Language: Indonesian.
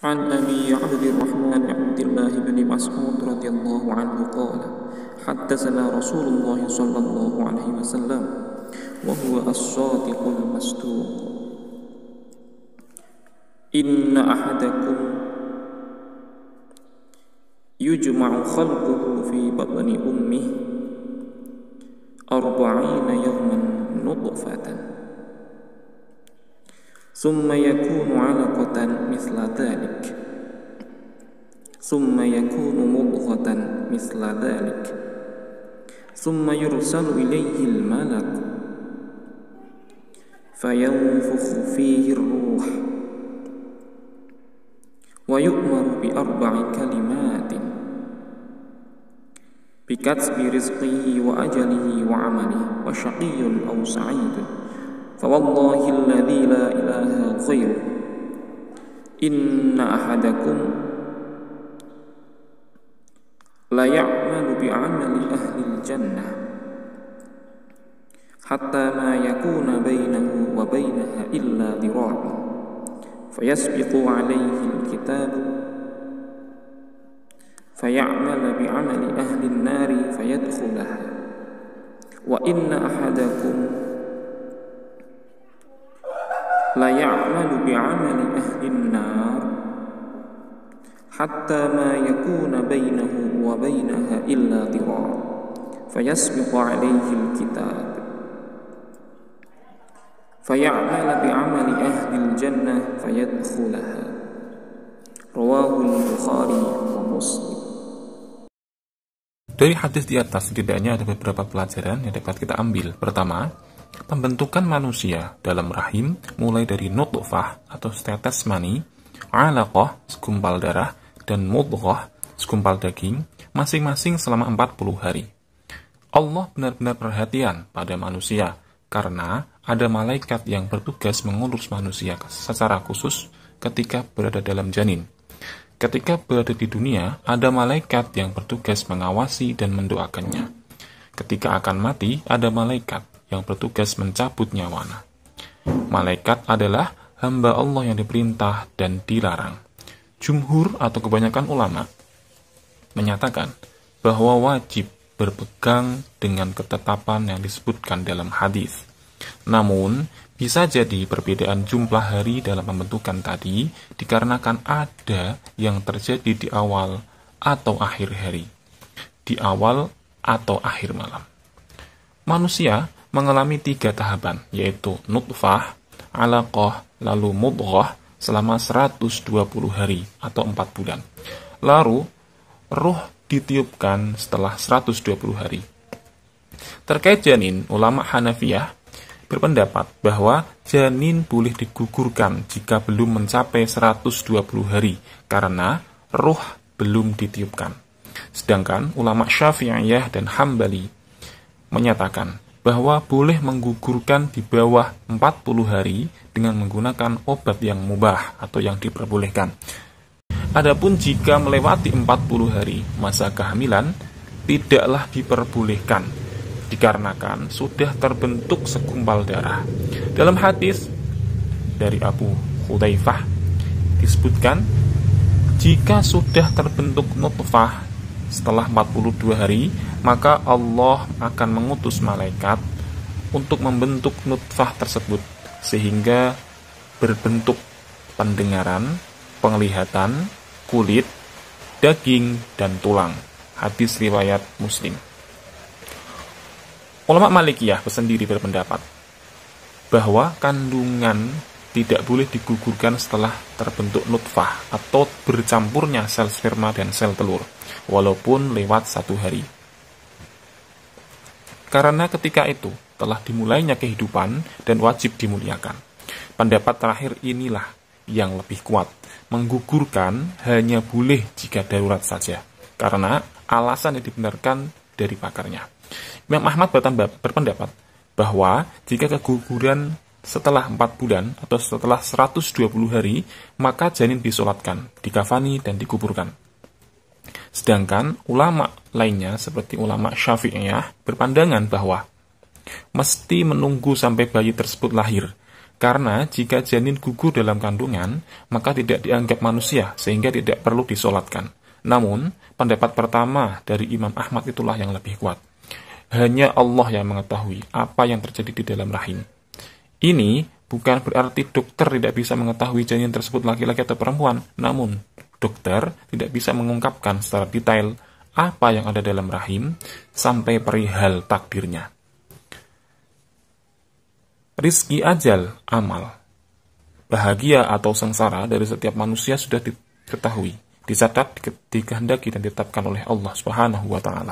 عن أبي عبد الرحمن عبد الله بن مسعود رضي الله عنه قال حدثنا رسول الله صلى الله عليه وسلم وهو الصادق المصدوق إن أحدكم يجمع خلقه في بطن أمه 40 يوما نطفة ثم يكون علقة مثل ذلك ثم يكون مضغة مثل ذلك ثم يرسل إليه الملك فينفخ فيه الروح ويؤمر ب4 كلمات بكتب رزقه وأجله وعمله وشقي أو سعيد فوالله الذي لا إله غيره إن أحدكم ليعمل بعمل أهل الجنة حتى ما يكون بينه وبينها إلا ذراع فيسبق عليه الكتاب فيعمل بعمل أهل النار فيدخلها وإن أحدكم ليعمل بعمل أهل النار حتى ما يكون بينه وبينها إلا ذراع فيسبق عليه الكتاب فيعمل بعمل أهل الجنة فيدخلها رواه البخاري ومسلم. Dari hadis di atas setidaknya ada beberapa pelajaran yang dapat kita ambil. Pertama, pembentukan manusia dalam rahim mulai dari nutfah atau setetes mani, alaqah segumpal darah, dan mudghah segumpal daging, masing-masing selama 40 hari. Allah benar-benar perhatian pada manusia karena ada malaikat yang bertugas mengurus manusia secara khusus ketika berada dalam janin. Ketika berada di dunia, ada malaikat yang bertugas mengawasi dan mendoakannya. Ketika akan mati, ada malaikat yang bertugas mencabut nyawanya. Malaikat adalah hamba Allah yang diperintah dan dilarang. Jumhur atau kebanyakan ulama menyatakan bahwa wajib berpegang dengan ketetapan yang disebutkan dalam hadis. Namun, bisa jadi perbedaan jumlah hari dalam pembentukan tadi dikarenakan ada yang terjadi di awal atau akhir hari, di awal atau akhir malam. Manusia mengalami 3 tahapan, yaitu nutfah, alaqah, lalu mudghah selama 120 hari atau 4 bulan. Lalu, ruh ditiupkan setelah 120 hari. Terkait janin, ulama Hanafiyah berpendapat bahwa janin boleh digugurkan jika belum mencapai 120 hari karena ruh belum ditiupkan. Sedangkan ulama Syafi'iyah dan Hambali menyatakan bahwa boleh menggugurkan di bawah 40 hari dengan menggunakan obat yang mubah atau yang diperbolehkan. Adapun jika melewati 40 hari masa kehamilan, tidaklah diperbolehkan dikarenakan sudah terbentuk segumpal darah. Dalam hadis dari Abu Hudzaifah disebutkan, jika sudah terbentuk nutfah setelah 42 hari, maka Allah akan mengutus malaikat untuk membentuk nutfah tersebut sehingga berbentuk pendengaran, penglihatan, kulit, daging, dan tulang. Hadis riwayat Muslim. Ulama Malikiyah sendiri berpendapat bahwa kandungan tidak boleh digugurkan setelah terbentuk nutfah atau bercampurnya sel sperma dan sel telur, walaupun lewat 1 hari. Karena ketika itu telah dimulainya kehidupan dan wajib dimuliakan. Pendapat terakhir inilah yang lebih kuat. Menggugurkan hanya boleh jika darurat saja, karena alasan yang dibenarkan dari pakarnya. Imam Ahmad berpendapat bahwa jika keguguran setelah 4 bulan atau setelah 120 hari, maka janin disolatkan, dikafani, dan dikuburkan. Sedangkan ulama lainnya seperti ulama Syafi'iyah berpandangan bahwa mesti menunggu sampai bayi tersebut lahir, Karena jika janin gugur dalam kandungan, maka tidak dianggap manusia sehingga tidak perlu disolatkan. Namun, pendapat pertama dari Imam Ahmad itulah yang lebih kuat. Hanya Allah yang mengetahui apa yang terjadi di dalam rahim. Ini bukan berarti dokter tidak bisa mengetahui janin tersebut laki-laki atau perempuan. Namun, dokter tidak bisa mengungkapkan secara detail apa yang ada dalam rahim sampai perihal takdirnya. Rizki, ajal, amal, bahagia atau sengsara dari setiap manusia sudah diketahui, dicatat, dikehendaki dan ditetapkan oleh Allah Subhanahu wa Ta'ala.